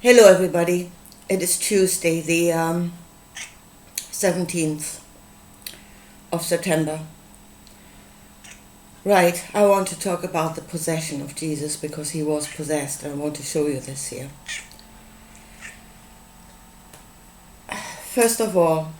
Hello everybody, it is Tuesday the 17th of September. Right, I want to talk about the possession of Jesus because he was possessed, and I want to show you this here. First of all,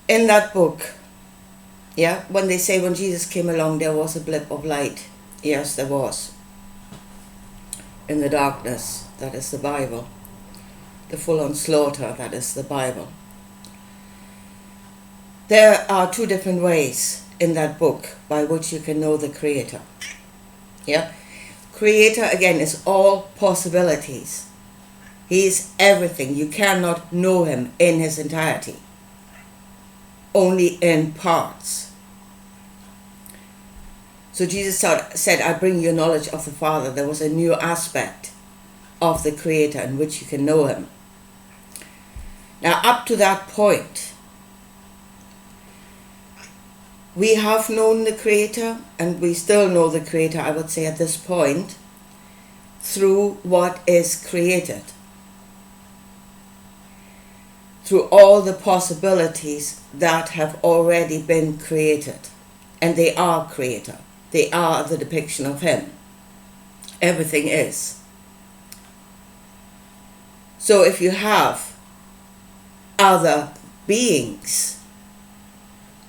in that book, when they say when Jesus came along there was a blip of light. Yes, there was. In the darkness, that is the Bible. The full-on slaughter, that is the Bible. There are two different ways in that book by which you can know the Creator. Creator, again, is all possibilities. He is everything. You cannot know him in his entirety. Only in parts. So Jesus said, I bring you knowledge of the Father. There was a new aspect of the Creator in which you can know him. Now, up to that point, we have known the Creator, and we still know the Creator, I would say at this point, through what is created. Through all the possibilities that have already been created. And they are Creator. They are the depiction of him. Everything is. So if you have other beings,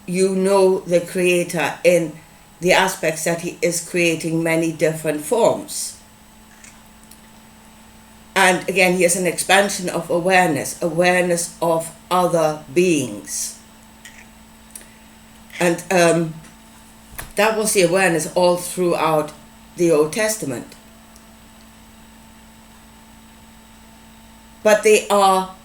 you know the Creator in the aspects that he is creating many different forms. And again, he is an expansion of awareness of other beings. And that was the awareness all throughout the Old Testament. But they are,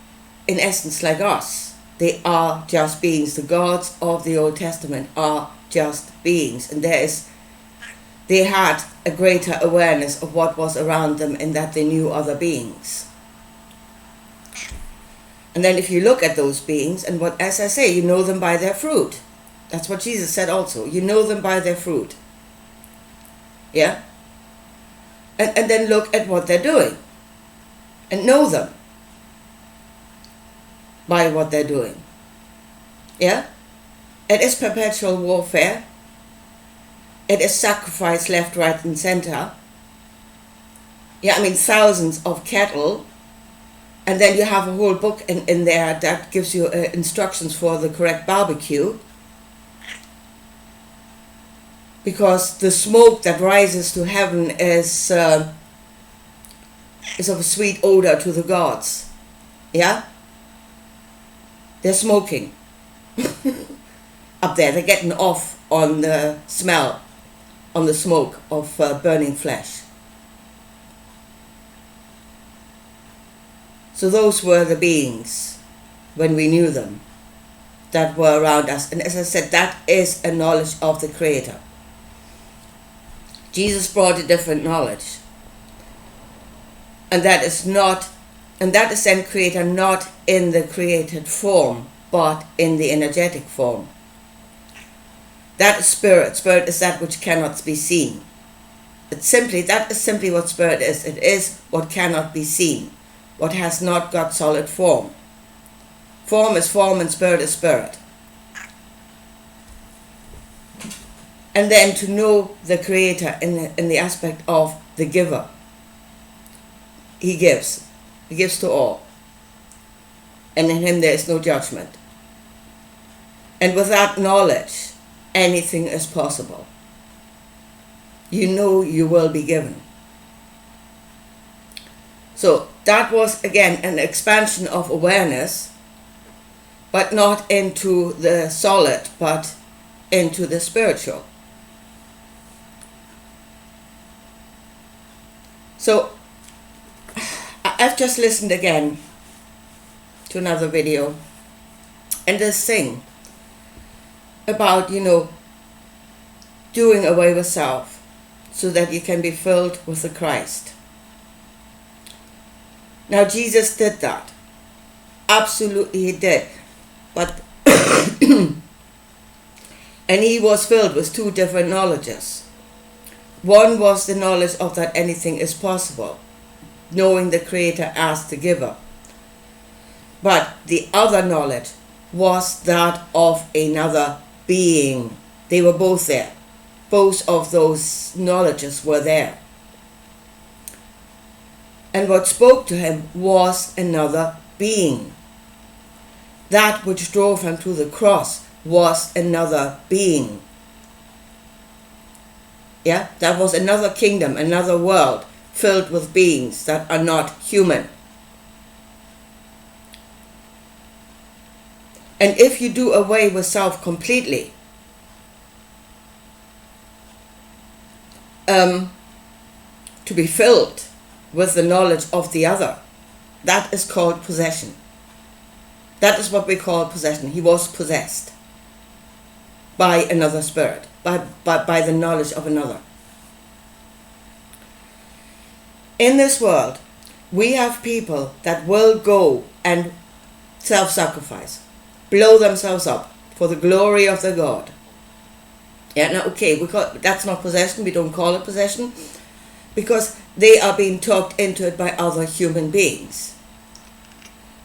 in essence, like us. They are just beings. The gods of the Old Testament are just beings. And they had a greater awareness of what was around them in that they knew other beings. And then if you look at those beings, and what, as I say, you know them by their fruit. That's what Jesus said also. You know them by their fruit. And then look at what they're doing. And know them by what they're doing. It is perpetual warfare. It is sacrifice left, right, and center. Thousands of cattle. And then you have a whole book in there that gives you instructions for the correct barbecue. Because the smoke that rises to heaven is of a sweet odor to the gods. They're smoking up there. They're getting off on the smell, on the smoke of burning flesh. So those were the beings, when we knew them, that were around us. And as I said, that is a knowledge of the Creator. Jesus brought a different knowledge. And that is then Creator not in the created form, but in the energetic form. That is Spirit. Spirit is that which cannot be seen. That is simply what Spirit is. It is what cannot be seen, what has not got solid form. Form is form and Spirit is Spirit. And then to know the Creator in the aspect of the giver. He gives. He gives to all. And in him there is no judgment. And with that knowledge, anything is possible. You know you will be given. So that was, again, an expansion of awareness, but not into the solid, but into the spiritual. So I've just listened again to another video, and this thing about, doing away with self so that you can be filled with the Christ. Now Jesus did that. Absolutely he did. But and he was filled with two different knowledges. One was the knowledge of that anything is possible. knowing the Creator as the giver. But the other knowledge was that of another being. They were both there. Both of those knowledges were there. And what spoke to him was another being. That which drove him to the cross was another being. Yeah, that was another kingdom, another world filled with beings that are not human. And if you do away with self completely, to be filled with the knowledge of the other, that is called possession. That is what we call possession. He was possessed by another spirit, by the knowledge of another. In this world, we have people that will go and self-sacrifice, blow themselves up for the glory of the God. Yeah, now, okay, that's not possession. We don't call it possession because they are being talked into it by other human beings.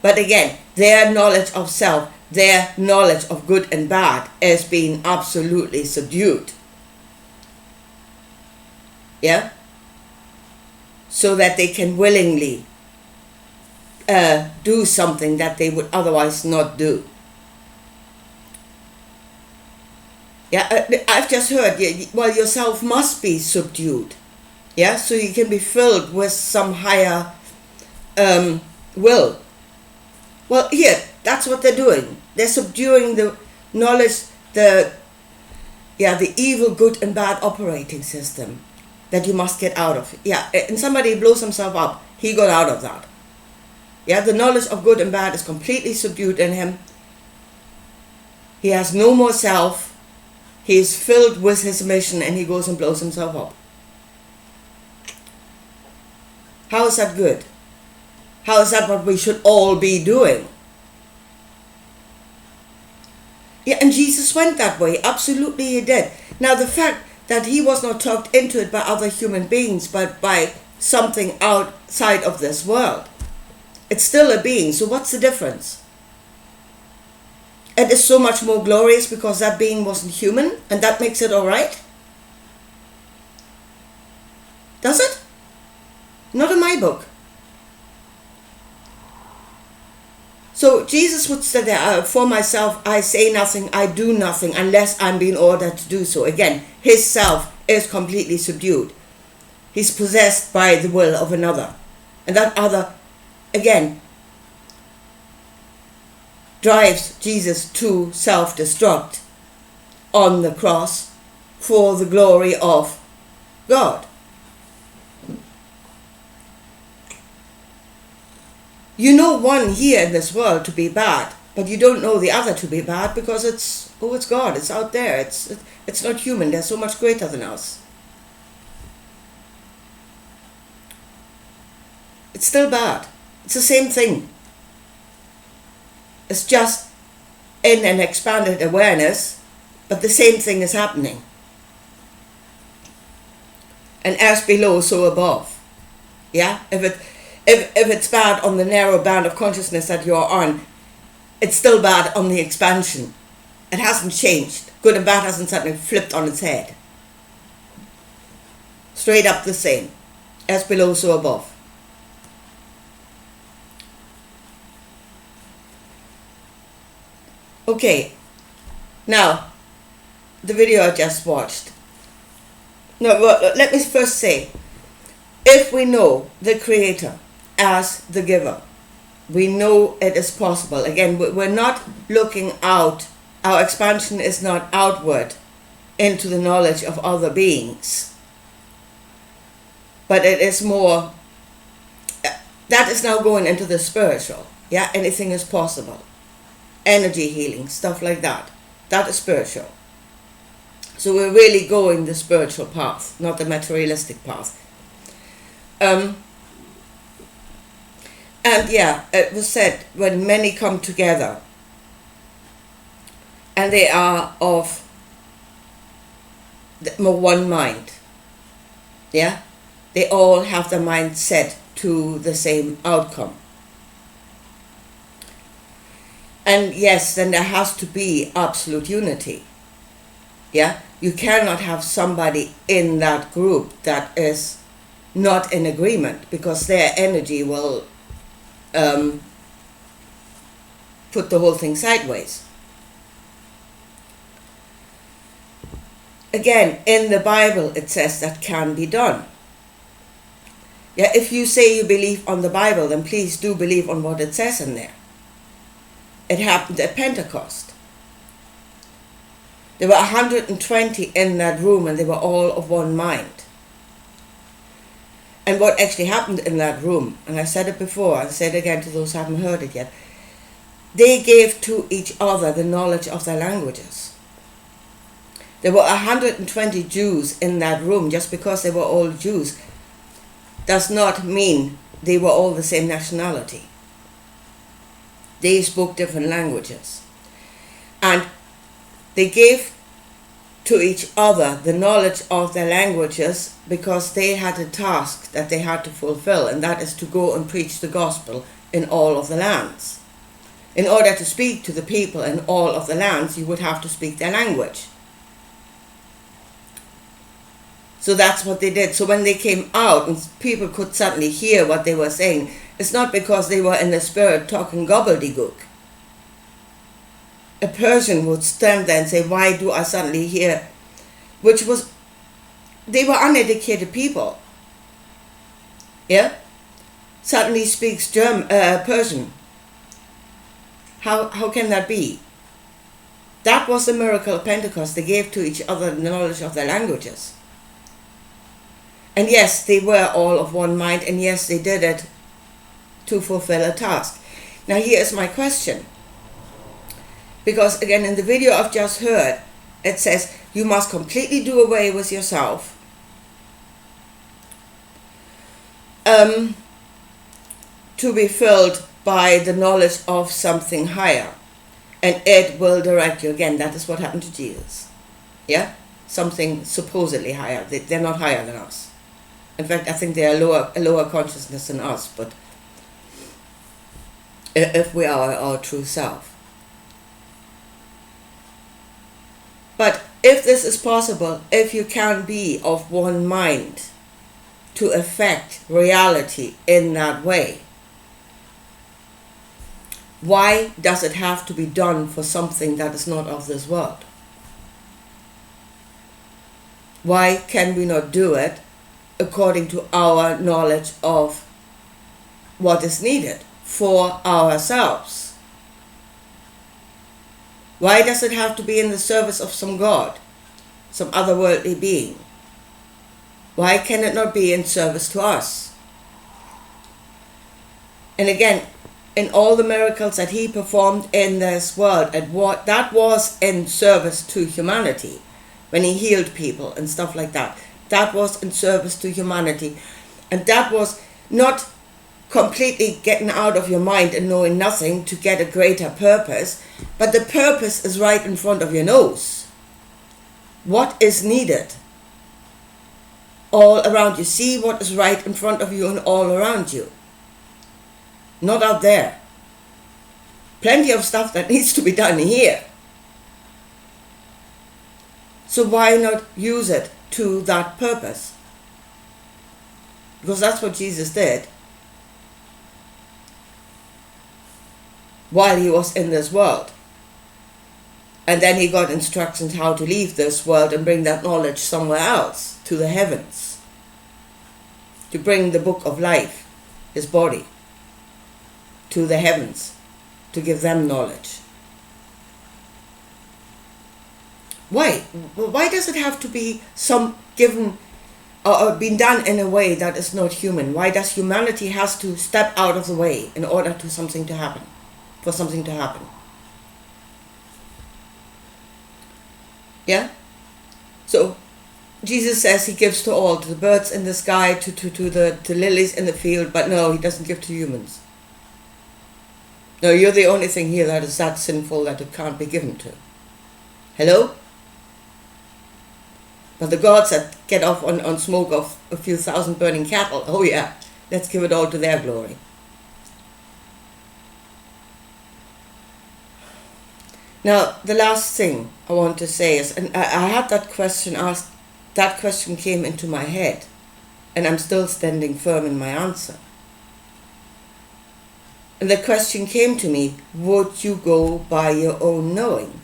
But again, their knowledge of self, their knowledge of good and bad is being absolutely subdued. Yeah? So that they can willingly do something that they would otherwise not do. Yeah, I've just heard, well, yourself must be subdued. Yeah, so you can be filled with some higher will. Well, here, that's what they're doing. They're subduing the knowledge, the evil, good and bad operating system that you must get out of. Yeah, and somebody blows himself up, he got out of that. Yeah, the knowledge of good and bad is completely subdued in him. He has no more self. He is filled with his mission and he goes and blows himself up. How is that good? How is that what we should all be doing? Yeah, and Jesus went that way. Absolutely he did. Now the fact that he was not talked into it by other human beings, but by something outside of this world. It's still a being, so what's the difference? It is so much more glorious because that being wasn't human, and that makes it alright? Does it? Not in my book. So Jesus would say that, for myself, I say nothing, I do nothing, unless I'm being ordered to do so. Again, his self is completely subdued. He's possessed by the will of another. And that other, again, drives Jesus to self-destruct on the cross for the glory of God. You know one here in this world to be bad, but you don't know the other to be bad because it's God, it's out there, it's not human, they're so much greater than us. It's still bad. It's the same thing. It's just in an expanded awareness, but the same thing is happening. And as below, so above. Yeah? If it's bad on the narrow band of consciousness that you're on, it's still bad on the expansion. It hasn't changed. Good and bad hasn't suddenly flipped on its head. Straight up the same. As below, so above. Okay, now, the video I just watched. No, well, let me first say, if we know the Creator as the giver, we know it is possible. Again, we're not looking out. Our expansion is not outward into the knowledge of other beings. But it is more, that is now going into the spiritual. Yeah, anything is possible. Energy healing, stuff like that. That is spiritual. So we're really going the spiritual path, not the materialistic path. And yeah, it was said, when many come together and they are of one mind, yeah, they all have the mind set to the same outcome. And yes, then there has to be absolute unity. Yeah, you cannot have somebody in that group that is not in agreement, because their energy will put the whole thing sideways. Again, in the Bible it says that can be done. Yeah, if you say you believe on the Bible, then please do believe on what it says in there. It happened at Pentecost. There were 120 in that room, and they were all of one mind. And what actually happened in that room, and I said it before, I'll say it again to those who haven't heard it yet, they gave to each other the knowledge of their languages. There were 120 Jews in that room. Just because they were all Jews does not mean they were all the same nationality. They spoke different languages. And they gave to each other the knowledge of their languages because they had a task that they had to fulfill, and that is to go and preach the gospel in all of the lands. In order to speak to the people in all of the lands, you would have to speak their language. So that's what they did. So when they came out and people could suddenly hear what they were saying, it's not because they were in the spirit talking gobbledygook. A person would stand there and say, why do I suddenly hear? They were uneducated people. Yeah? Suddenly speaks Persian. How can that be? That was the miracle of Pentecost. They gave to each other the knowledge of their languages. And yes, they were all of one mind, and yes, they did it to fulfill a task. Now here is my question. Because again, in the video I've just heard, it says you must completely do away with yourself. To be filled by the knowledge of something higher. And it will direct you. Again, that is what happened to Jesus. Yeah? Something supposedly higher. They're not higher than us. In fact, I think they are a lower consciousness than us, but if we are our true self. But if this is possible, if you can be of one mind to affect reality in that way, why does it have to be done for something that is not of this world? Why can we not do it according to our knowledge of what is needed for ourselves? Why does it have to be in the service of some God, some otherworldly being? Why can it not be in service to us? And again, in all the miracles that he performed in this world, that was in service to humanity. When he healed people and stuff like that, that was in service to humanity. And that was not completely getting out of your mind and knowing nothing to get a greater purpose, but the purpose is right in front of your nose. What is needed? All around you. See what is right in front of you and all around you. Not out there. Plenty of stuff that needs to be done here. So why not use it to that purpose? Because that's what Jesus did while he was in this world. And then he got instructions how to leave this world and bring that knowledge somewhere else, to the heavens. To bring the book of life, his body, to the heavens, to give them knowledge. Why? Why does it have to be given or been done in a way that is not human? Why does humanity has to step out of the way in order for something to happen? Yeah? So Jesus says he gives to all, to the birds in the sky, to the lilies in the field, but no, he doesn't give to humans. No, you're the only thing here that is that sinful that it can't be given to. Hello? But the gods that get off on smoke of a few thousand burning cattle, oh yeah, Let's give it all to their glory. Now, the last thing I want to say is, and I had that question asked, that question came into my head, and I'm still standing firm in my answer. And the question came to me, would you go by your own knowing?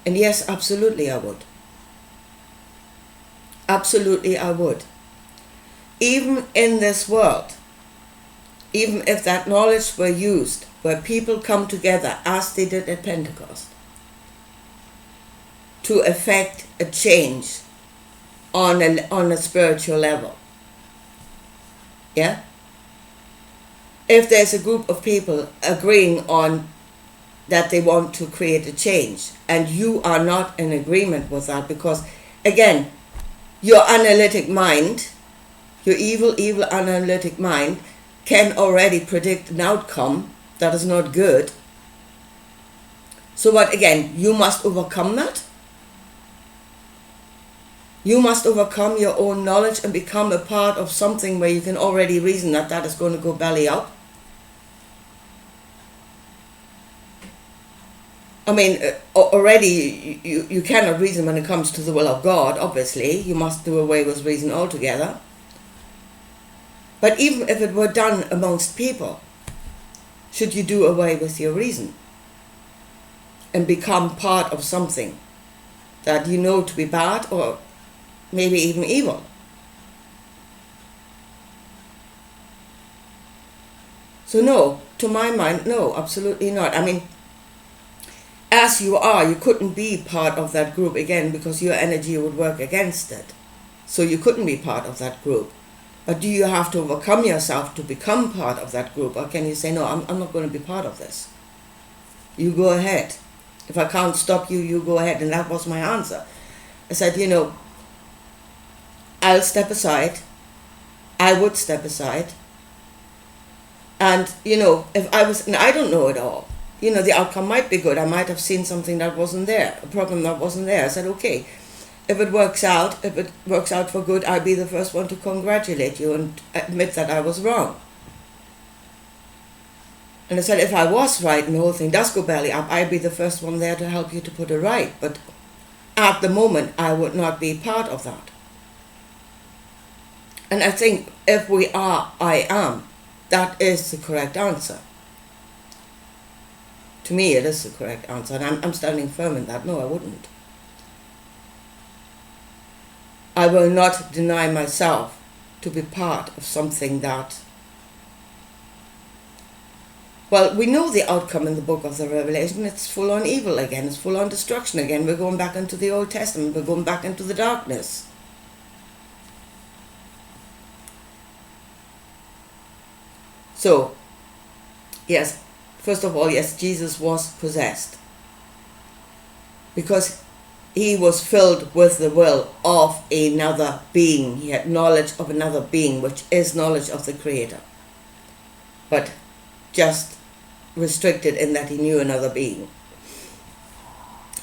And yes, absolutely I would. Absolutely I would. Even in this world, even if that knowledge were used, where people come together as they did at Pentecost, to effect a change on a spiritual level. Yeah? If there's a group of people agreeing on that they want to create a change, and you are not in agreement with that, because again, your analytic mind, your evil analytic mind can already predict an outcome that is not good. So what, again, you must overcome that. You must overcome your own knowledge and become a part of something where you can already reason that that is going to go belly up. I mean, already you cannot reason when it comes to the will of God, obviously. You must do away with reason altogether. But even if it were done amongst people, should you do away with your reason and become part of something that you know to be bad or maybe even evil? So no, to my mind, no, absolutely not. I mean, as you are, you couldn't be part of that group again because your energy would work against it. So you couldn't be part of that group. But do you have to overcome yourself to become part of that group? Or can you say, no, I'm not going to be part of this? You go ahead. If I can't stop you, you go ahead. And that was my answer. I said, I'll step aside. I would step aside. And, if I was, and I don't know it all. The outcome might be good. I might have seen something that wasn't there, a problem that wasn't there. I said, okay, if it works out for good, I'll be the first one to congratulate you and admit that I was wrong. And I said, if I was right and the whole thing does go belly up, I'd be the first one there to help you to put it right. But at the moment, I would not be part of that. And I think if we are, I am, that is the correct answer. To me, it is the correct answer, and I'm standing firm in that. No, I wouldn't. I will not deny myself to be part of something that... Well, we know the outcome in the book of the Revelation. It's full on evil again. It's full on destruction again. We're going back into the Old Testament. We're going back into the darkness. So, yes, first of all, yes, Jesus was possessed because he was filled with the will of another being. He had knowledge of another being, which is knowledge of the Creator, but just restricted in that he knew another being.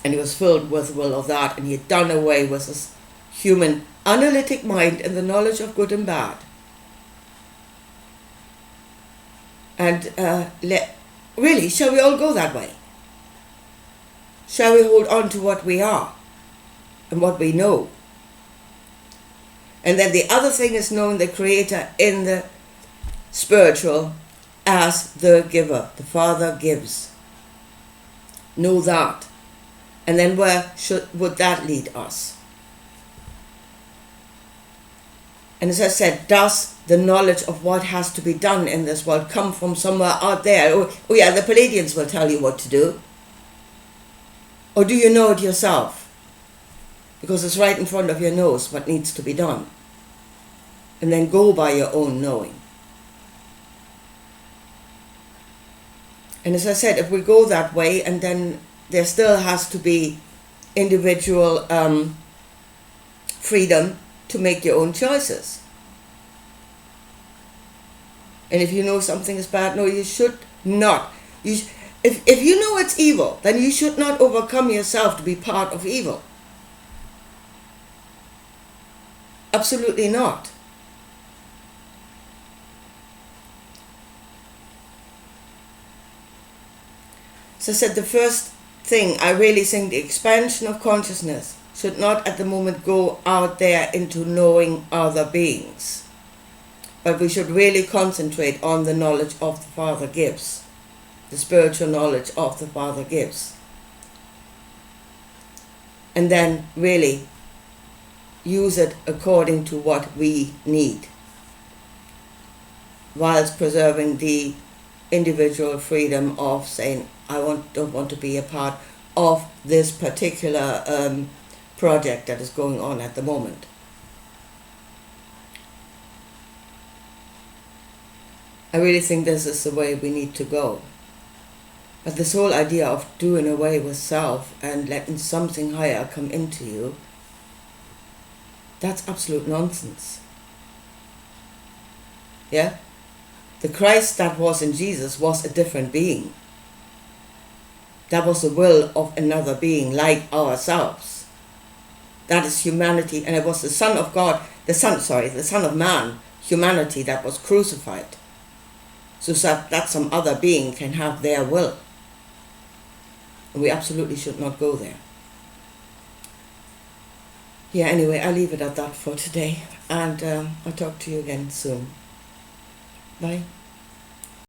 And he was filled with the will of that, and he had done away with his human analytic mind and the knowledge of good and bad. And really, shall we all go that way? Shall we hold on to what we are and what we know? And then the other thing is knowing the Creator in the spiritual as the giver. The Father gives. Know that. And then where would that lead us? And as I said, does the knowledge of what has to be done in this world come from somewhere out there? Oh yeah, the Palladians will tell you what to do. Or do you know it yourself? Because it's right in front of your nose what needs to be done. And then go by your own knowing. And as I said, if we go that way, and then there still has to be individual freedom to make your own choices. And if you know something is bad, no, you should not. If you know it's evil, then you should not overcome yourself to be part of evil. Absolutely not. So I said the first thing, I really think the expansion of consciousness should not at the moment go out there into knowing other beings, but we should really concentrate on the knowledge of the Father gives, the spiritual knowledge of the Father gives. And then really use it according to what we need, whilst preserving the individual freedom of saying, I don't want to be a part of this particular project that is going on at the moment. I really think this is the way we need to go. But this whole idea of doing away with self and letting something higher come into you, that's absolute nonsense. Yeah? The Christ that was in Jesus was a different being. That was the will of another being like ourselves. That is humanity, and it was the Son of God, the Son of Man, humanity that was crucified, so that some other being can have their will. And we absolutely should not go there. Yeah, anyway, I'll leave it at that for today, and I'll talk to you again soon. Bye.